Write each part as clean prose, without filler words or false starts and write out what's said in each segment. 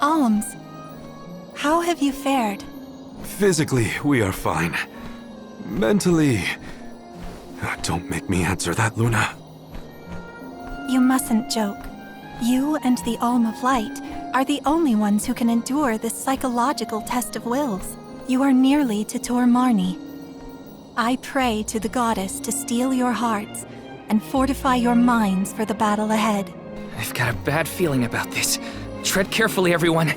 Alms, how have you fared? Physically, we are fine. Mentally... Don't make me answer that, Luna. You mustn't joke. You and the Alm of Light are the only ones who can endure this psychological test of wills. You are nearly to TorMarne. I pray to the goddess to steel your hearts and fortify your minds for the battle ahead. I've got a bad feeling about this. Tread carefully, everyone.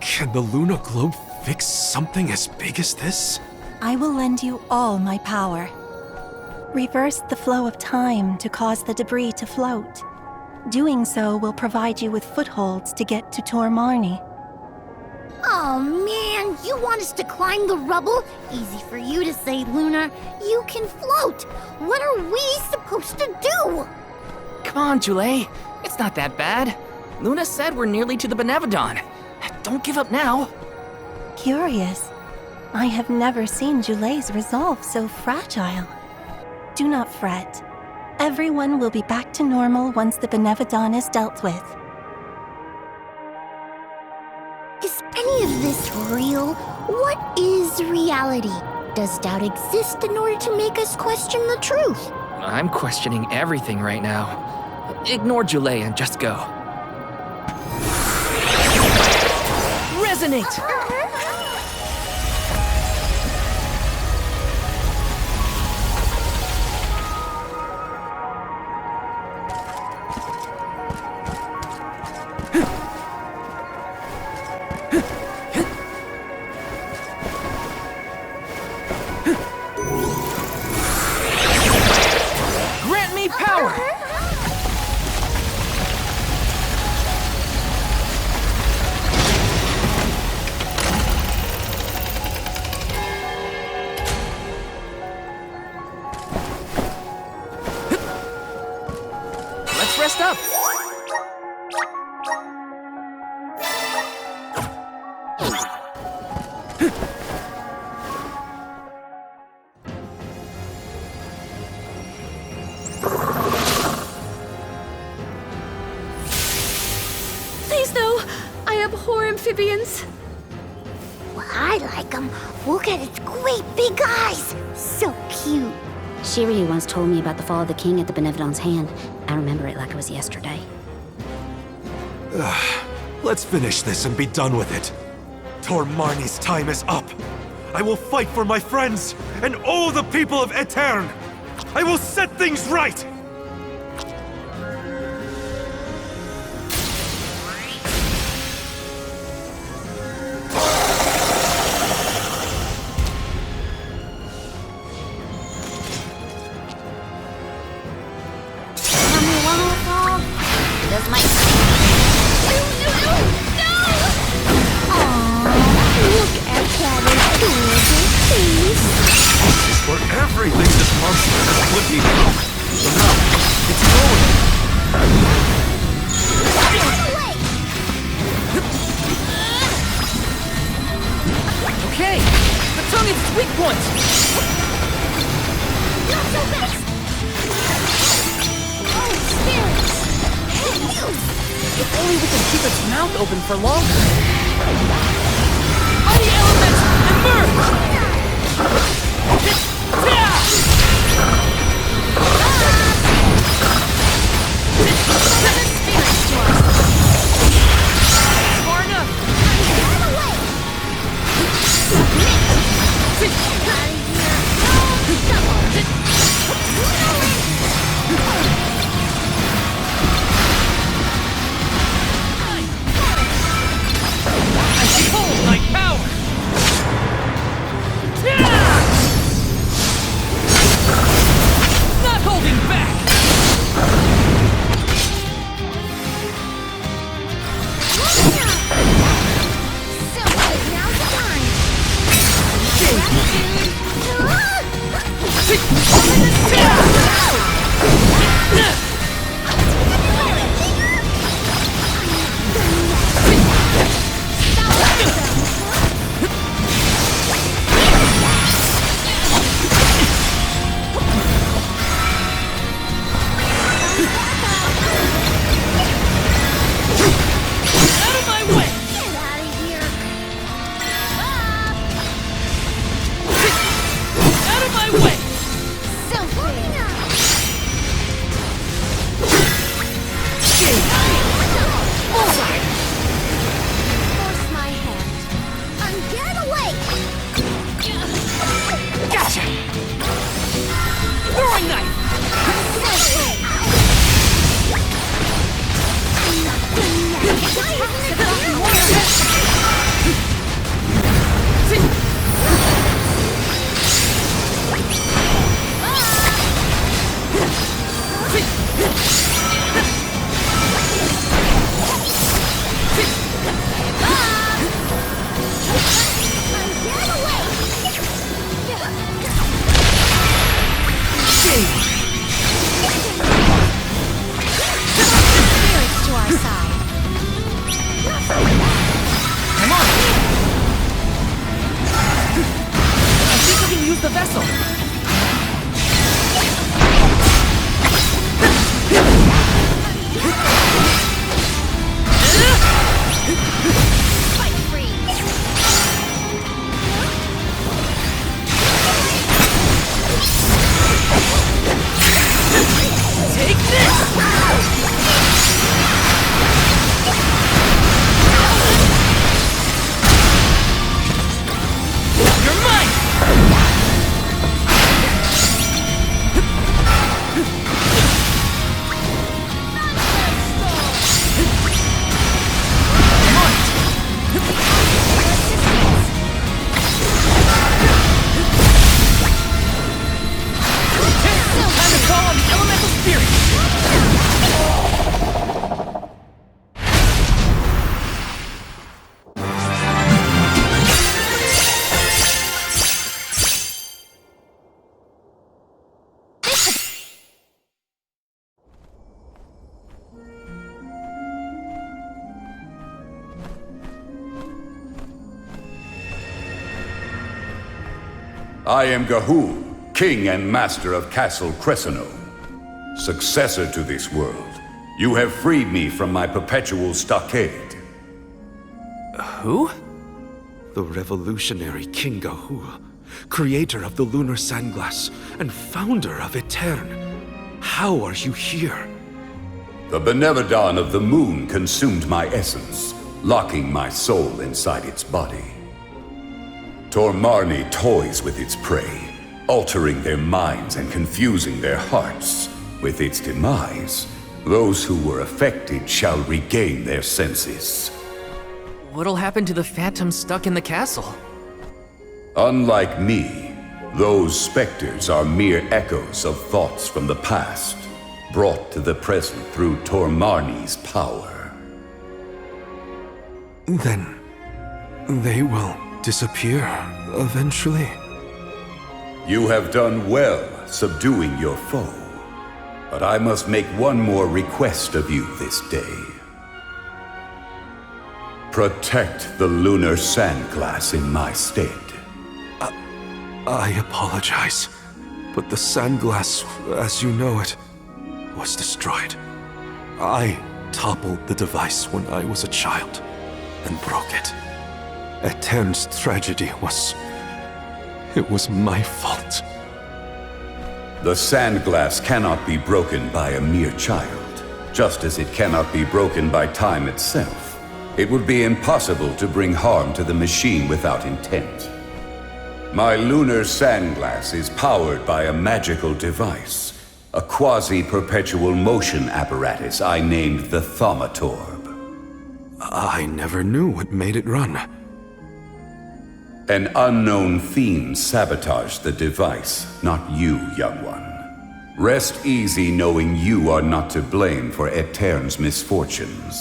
Can the Luna Globe fix something as big as this? I will lend you all my power. Reverse the flow of time to cause the debris to float. Doing so will provide you with footholds to get to TorMarne. Oh man, you want us to climb the rubble? Easy for you to say, Luna. You can float. What are we supposed to do? Come on, Jule. It's not that bad. Luna said we're nearly to the Benevodon. Don't give up now. Curious. I have never seen Jule's resolve so fragile. Do not fret. Everyone will be back to normal once the Benevodon is dealt with. Is any of this real? What is reality? Does doubt exist in order to make us question the truth? I'm questioning everything right now. Ignore Jule and just go. Resonate! Grant me power! Let's rest up. Please no! I abhor amphibians. Well, I like them. Look at its great big eyes. So cute. Shiryu once told me about the fall of the king at the Benevodon's hand. I remember it like it was yesterday. Let's finish this and be done with it. TorMarne's time is up. I will fight for my friends and all the people of Aetern. I will set things right! Does my... Look at that adorable face. This is for everything this monster is looking for. So now, it's going. Okay, the tongue is its weak point. Not so fast. Oh, spirits. If only we could keep its mouth open for longer. Mighty elements, emerge! Far enough! I behold my power! I am Gahul, King and Master of Castle Cresceno, successor to this world. You have freed me from my perpetual stockade. Who? The revolutionary King Gahul, creator of the lunar sandglass and founder of Etern. How are you here? The Benevodon of the moon consumed my essence, locking my soul inside its body. TorMarne toys with its prey, altering their minds and confusing their hearts. With its demise, those who were affected shall regain their senses. What'll happen to the phantoms stuck in the castle? Unlike me, those specters are mere echoes of thoughts from the past, brought to the present through TorMarne's power. Then they will disappear eventually. You have done well subduing your foe, but I must make one more request of you this day. Protect the lunar sandglass in my stead. I apologize, but the sandglass, as you know it, was destroyed. I toppled the device when I was a child and broke it. Etern's tragedy was... it was my fault. The sandglass cannot be broken by a mere child, just as it cannot be broken by time itself. It would be impossible to bring harm to the machine without intent. My lunar sandglass is powered by a magical device, a quasi-perpetual motion apparatus I named the Thaumatorb. I never knew what made it run. An unknown theme sabotaged the device, not you, young one. Rest easy knowing you are not to blame for Etern's misfortunes.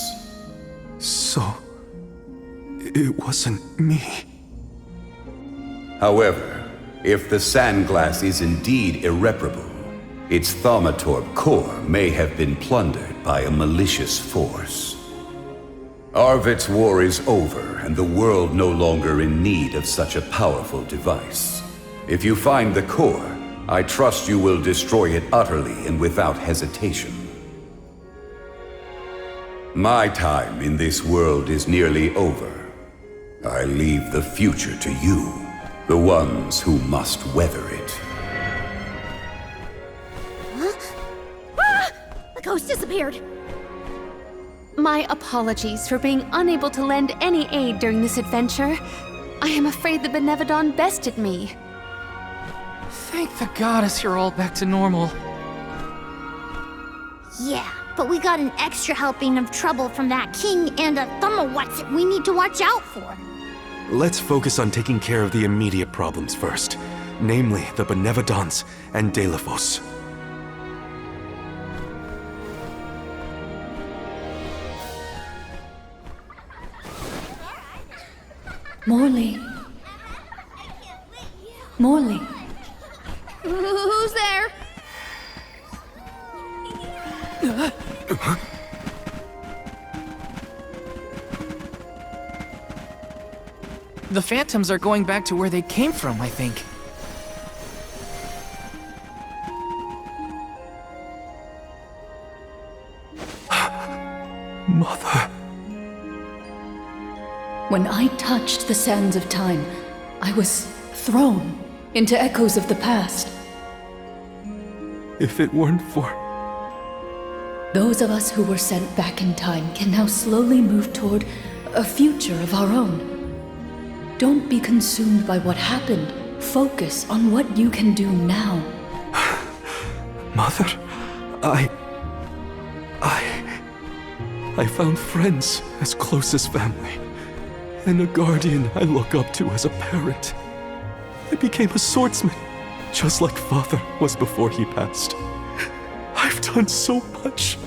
So... it wasn't me. However, if the sandglass is indeed irreparable, its Thaumatorb core may have been plundered by a malicious force. Arvid's war is over, and the world no longer in need of such a powerful device. If you find the core, I trust you will destroy it utterly and without hesitation. My time in this world is nearly over. I leave the future to you, the ones who must weather it. Huh? Ah! The ghost disappeared. My apologies for being unable to lend any aid during this adventure. I am afraid the Benevodon bested me. Thank the goddess you're all back to normal. Yeah, but we got an extra helping of trouble from that king and a Thumma-what's-it we need to watch out for. Let's focus on taking care of the immediate problems first, namely the Benevodons and Delphos. Morley. Morley. Who's there? The phantoms are going back to where they came from, I think. Mother. When I touched the sands of time, I was thrown into echoes of the past. If it weren't for... Those of us who were sent back in time can now slowly move toward a future of our own. Don't be consumed by what happened. Focus on what you can do now. Mother, I found friends as close as family, and a guardian I look up to as a parent. I became a swordsman, just like Father was before he passed. I've done so much.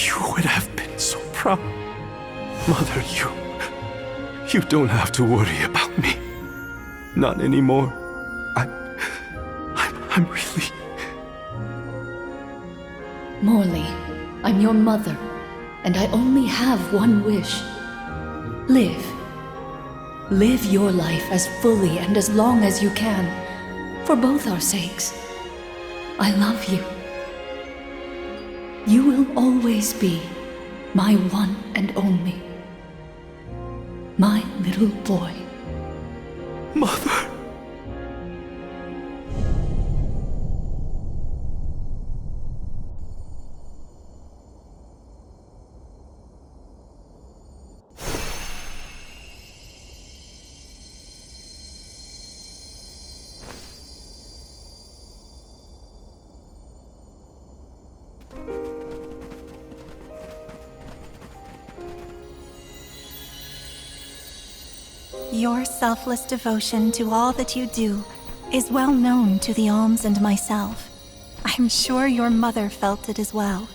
You would have been so proud. Mother, you don't have to worry about me. Not anymore. I'm really... Morley, I'm your mother, and I only have one wish. Live. Live your life as fully and as long as you can, for both our sakes. I love you. You will always be my one and only. My little boy. Mother! Your selfless devotion to all that you do is well known to the Alms and myself. I'm sure your mother felt it as well.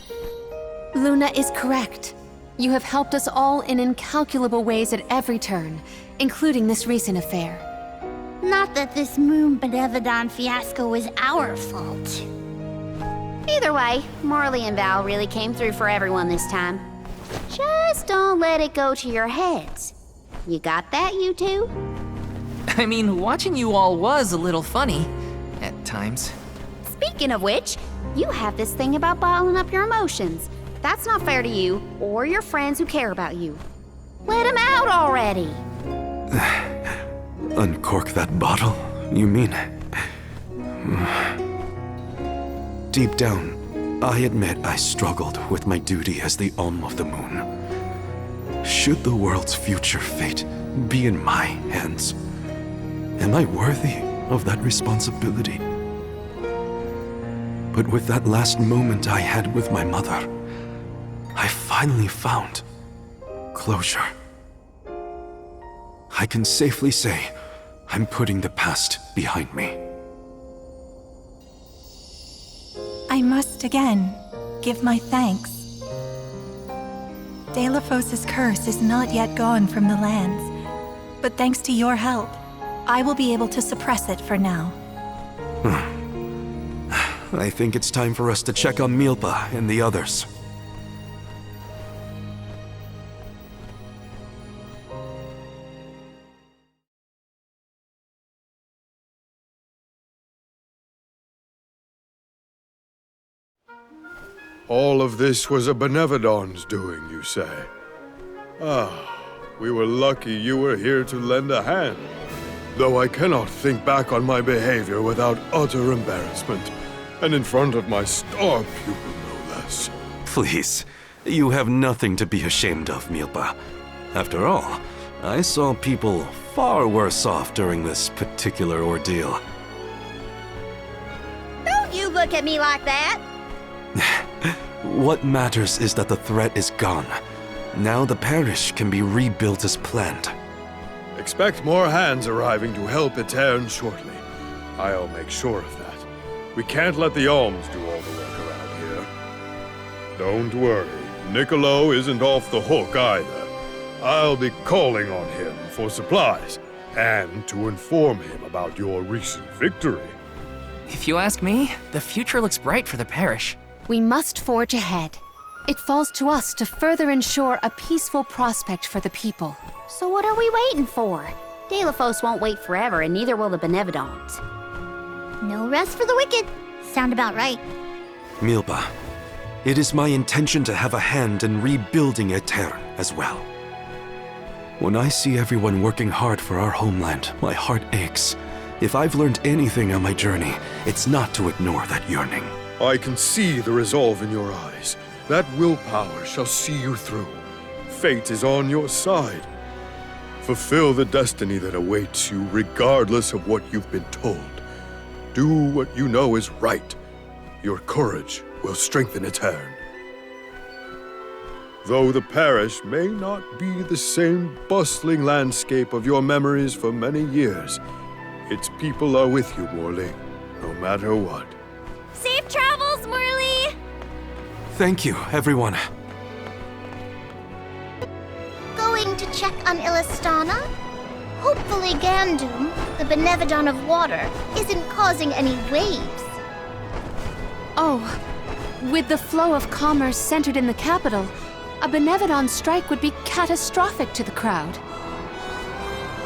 Luna is correct. You have helped us all in incalculable ways at every turn, including this recent affair. Not that this Moon Benevodon fiasco is our fault. Either way, Marley and Val really came through for everyone this time. Just don't let it go to your heads. You got that, you two? I mean, watching you all was a little funny at times. Speaking of which, you have this thing about bottling up your emotions. That's not fair to you or your friends who care about you. Let them out already. Uncork that bottle, you mean? Deep down, I admit I struggled with my duty as the Alm of the Moon. Should the world's future fate be in my hands, am I worthy of that responsibility? But with that last moment I had with my mother, I finally found closure. I can safely say I'm putting the past behind me. I must again give my thanks. Delafos's curse is not yet gone from the lands, but thanks to your help, I will be able to suppress it for now. I think it's time for us to check on Milpa and the others. All of this was a Benevodon's doing, you say? Ah, we were lucky you were here to lend a hand. Though I cannot think back on my behavior without utter embarrassment, and in front of my star pupil, no less. Please, you have nothing to be ashamed of, Milpa. After all, I saw people far worse off during this particular ordeal. Don't you look at me like that! What matters is that the threat is gone. Now the parish can be rebuilt as planned. Expect more hands arriving to help Etern shortly. I'll make sure of that. We can't let the Alms do all the work around here. Don't worry, Niccolo isn't off the hook either. I'll be calling on him for supplies, and to inform him about your recent victory. If you ask me, the future looks bright for the parish. We must forge ahead. It falls to us to further ensure a peaceful prospect for the people. So what are we waiting for? Delafos won't wait forever, and neither will the Benevodons. No rest for the wicked. Sound about right. Milpa, it is my intention to have a hand in rebuilding Etern as well. When I see everyone working hard for our homeland, my heart aches. If I've learned anything on my journey, it's not to ignore that yearning. I can see the resolve in your eyes. That willpower shall see you through. Fate is on your side. Fulfill the destiny that awaits you regardless of what you've been told. Do what you know is right. Your courage will strengthen Etern. Though the parish may not be the same bustling landscape of your memories for many years, its people are with you, Morley, no matter what. Safe travels, Morley! Thank you, everyone. Going to check on Illistana? Hopefully Gandum, the Benevodon of water, isn't causing any waves. Oh, with the flow of commerce centered in the capital, a Benevodon strike would be catastrophic to the crowd.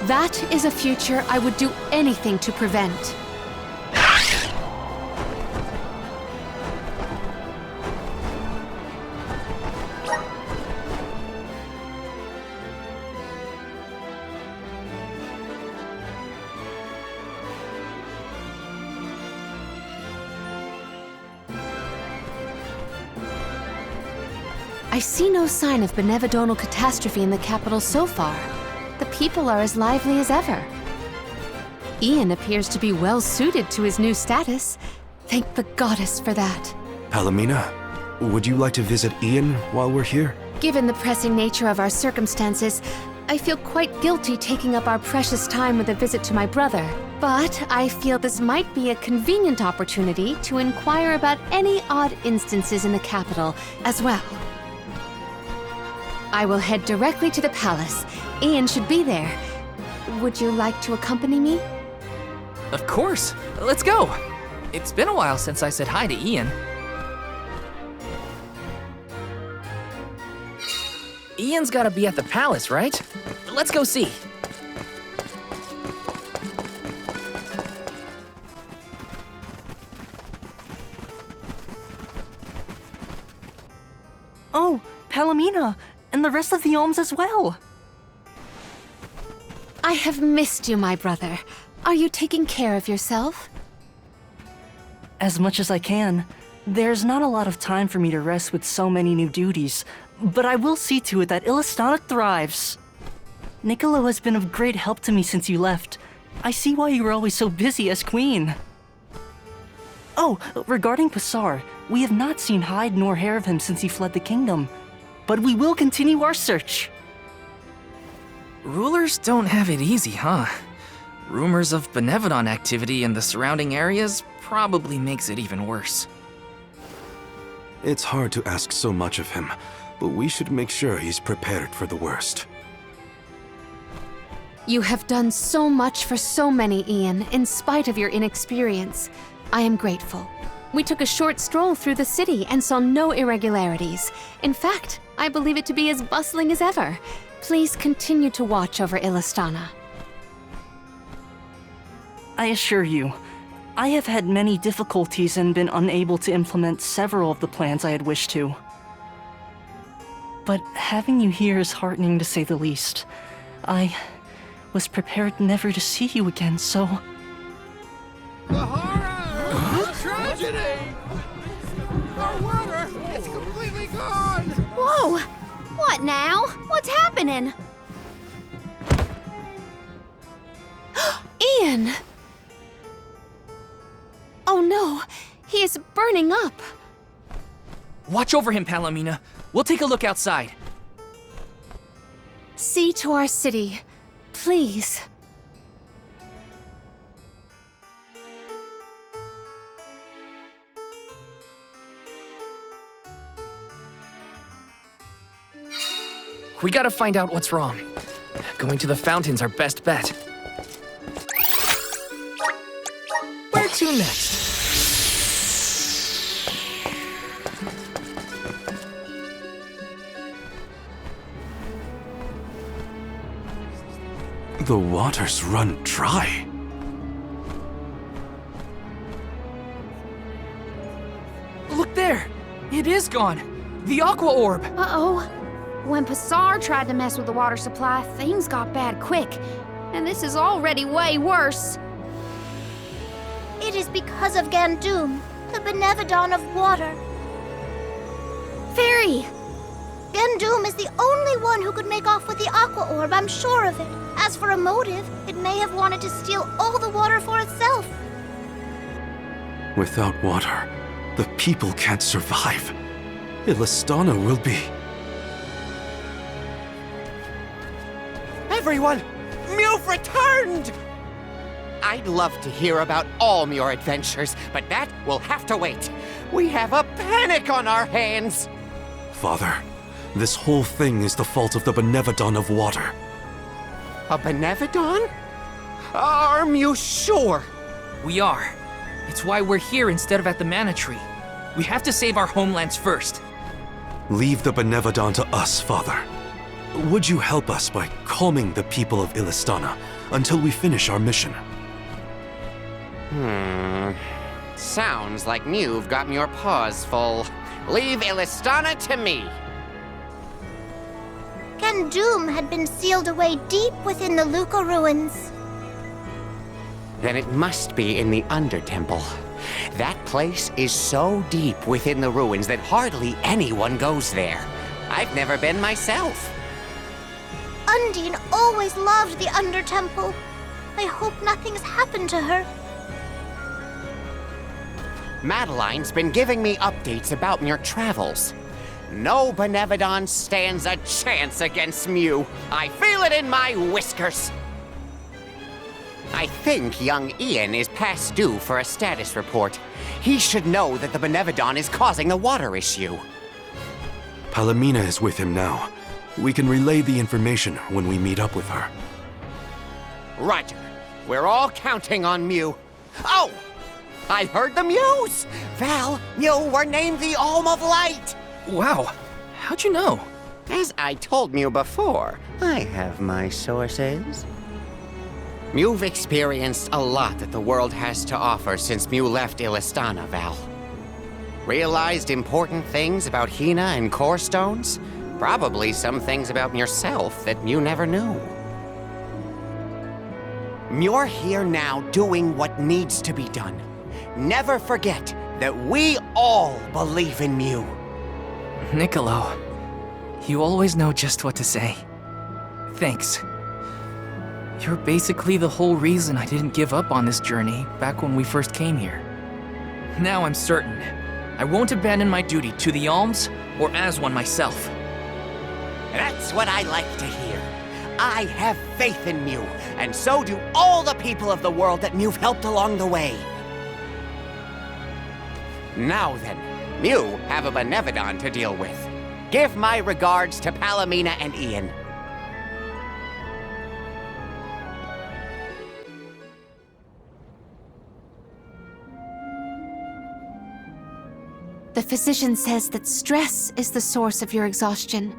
That is a future I would do anything to prevent. I see no sign of benevodonal catastrophe in the capital so far. The people are as lively as ever. Ian appears to be well suited to his new status. Thank the goddess for that. Palomina, would you like to visit Ian while we're here? Given the pressing nature of our circumstances, I feel quite guilty taking up our precious time with a visit to my brother. But I feel this might be a convenient opportunity to inquire about any odd instances in the capital as well. I will head directly to the palace. Ian should be there. Would you like to accompany me? Of course. Let's go. It's been a while since I said hi to Ian. Ian's gotta be at the palace, right? Let's go see. Oh, Palomina, and the rest of the Alms as well. I have missed you, my brother. Are you taking care of yourself? As much as I can. There's not a lot of time for me to rest with so many new duties, but I will see to it that Illistana thrives. Niccolo has been of great help to me since you left. I see why you were always so busy as queen. Oh, regarding Passar, we have not seen hide nor hair of him since he fled the kingdom. But we will continue our search. Rulers don't have it easy, huh? Rumors of Benevodon activity in the surrounding areas probably makes it even worse. It's hard to ask so much of him, but we should make sure he's prepared for the worst. You have done so much for so many, Ian, in spite of your inexperience. I am grateful. We took a short stroll through the city and saw no irregularities. In fact, I believe it to be as bustling as ever. Please continue to watch over Illistana. I assure you, I have had many difficulties and been unable to implement several of the plans I had wished to. But having you here is heartening to say the least. I was prepared never to see you again, so... The horror! Tragedy! Our water! It's completely gone! Whoa! What now? What's happening? Ian! Oh no, he is burning up. Watch over him, Palomina. We'll take a look outside. See to our city, please. We gotta find out what's wrong. Going to the fountain's our best bet. Where to next? The waters run dry. Look there! It is gone! The Aqua Orb! Uh-oh. When Passar tried to mess with the water supply, things got bad quick. And this is already way worse. It is because of Gandum, the Benevodon of water. Fairy! Gandum is the only one who could make off with the Aqua Orb, I'm sure of it. As for a motive, it may have wanted to steal all the water for itself. Without water, the people can't survive. Illistana will be... Everyone! Mewf returned! I'd love to hear about all your adventures, but that will have to wait. We have a panic on our hands! Father, this whole thing is the fault of the Benevodon of water. A Benevodon? Are you sure? We are. It's why we're here instead of at the Mana Tree. We have to save our homelands first. Leave the Benevodon to us, Father. Would you help us by calming the people of Illistana until we finish our mission? Sounds like you've got your paws full. Leave Illistana to me. Doom had been sealed away deep within the Luca ruins. Then it must be in the Undertemple. That place is so deep within the ruins that hardly anyone goes there. I've never been myself. Undine always loved the Undertemple. I hope nothing's happened to her. Madeline's been giving me updates about your travels. No Benevodon stands a chance against Mew. I feel it in my whiskers. I think young Ian is past due for a status report. He should know that the Benevodon is causing the water issue. Palomina is with him now. We can relay the information when we meet up with her. Roger. We're all counting on Mew. Oh! I heard the Mews! Val, Mew were named the Alm of Light! Wow, how'd you know? As I told Mew before, I have my sources. You've experienced a lot that the world has to offer since Mew left Illistana, Val. Realized important things about Hina and Core Stones? Probably some things about yourself that you never knew. You're here now doing what needs to be done. Never forget that we all believe in Mew. Niccolo, you always know just what to say. Thanks. You're basically the whole reason I didn't give up on this journey back when we first came here. Now I'm certain I won't abandon my duty to the Alms or as one myself. That's what I like to hear. I have faith in Mew, and so do all the people of the world that Mew've helped along the way. Now then, Mew have a Benevodon to deal with. Give my regards to Palomina and Ian. The physician says that stress is the source of your exhaustion.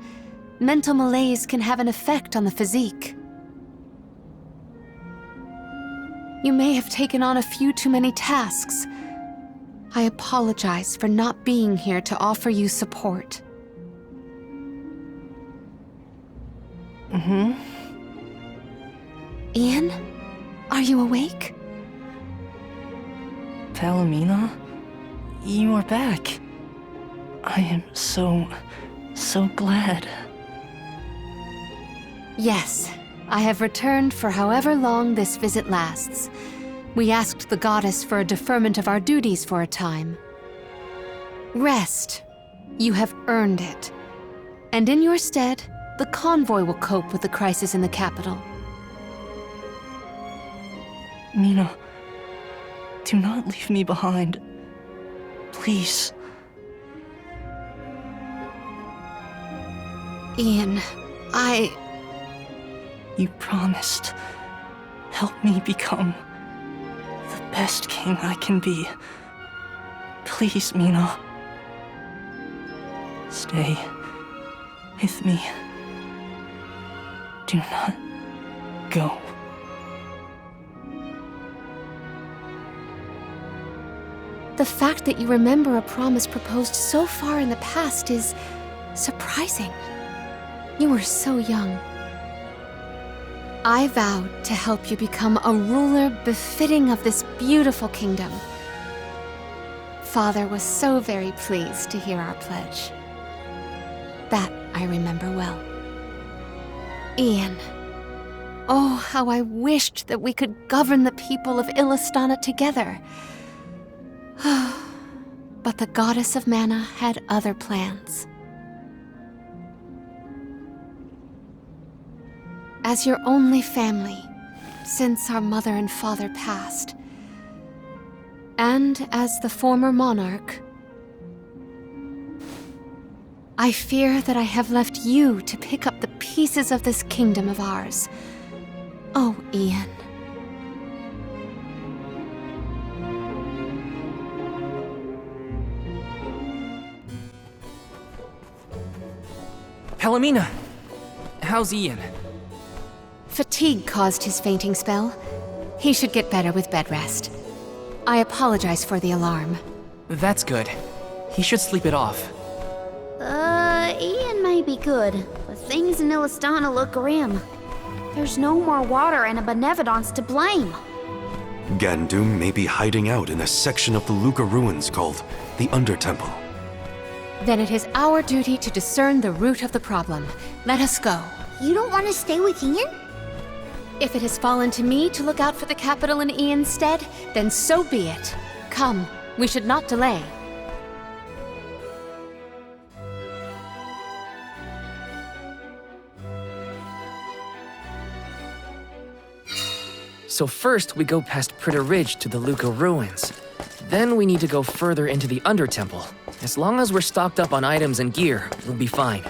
Mental malaise can have an effect on the physique. You may have taken on a few too many tasks. I apologize for not being here to offer you support. Ian? Are you awake? Palomina? You are back. I am so glad. Yes, I have returned for however long this visit lasts. We asked the goddess for a deferment of our duties for a time. Rest. You have earned it. And in your stead, the convoy will cope with the crisis in the capital. Mina, do not leave me behind. Please. Ian, You promised. Help me become the best king I can be. Please, Mina. Stay with me. Do not go. The fact that you remember a promise proposed so far in the past is surprising. You were so young. I vowed to help you become a ruler befitting of this beautiful kingdom. Father was so very pleased to hear our pledge. That I remember well. Ian. Oh, how I wished that we could govern the people of Illistana together. But the goddess of mana had other plans. As your only family, since our mother and father passed, and as the former monarch, I fear that I have left you to pick up the pieces of this kingdom of ours. Oh, Ian. Palomina! how's Ian? Fatigue caused his fainting spell. He should get better with bed rest. I apologize for the alarm. That's good. He should sleep it off. Ian may be good, but things in Illistana look grim. There's no more water and a Benevolence to blame. Gandoom may be hiding out in a section of the Luca ruins called the Undertemple. Then it is our duty to discern the root of the problem. Let us go. You don't want to stay with Ian? If it has fallen to me to look out for the capital in Ian's stead, then so be it. Come, we should not delay. So first we go past Pritter Ridge to the Luca ruins. Then we need to go further into the Undertemple. As long as we're stocked up on items and gear, we'll be fine.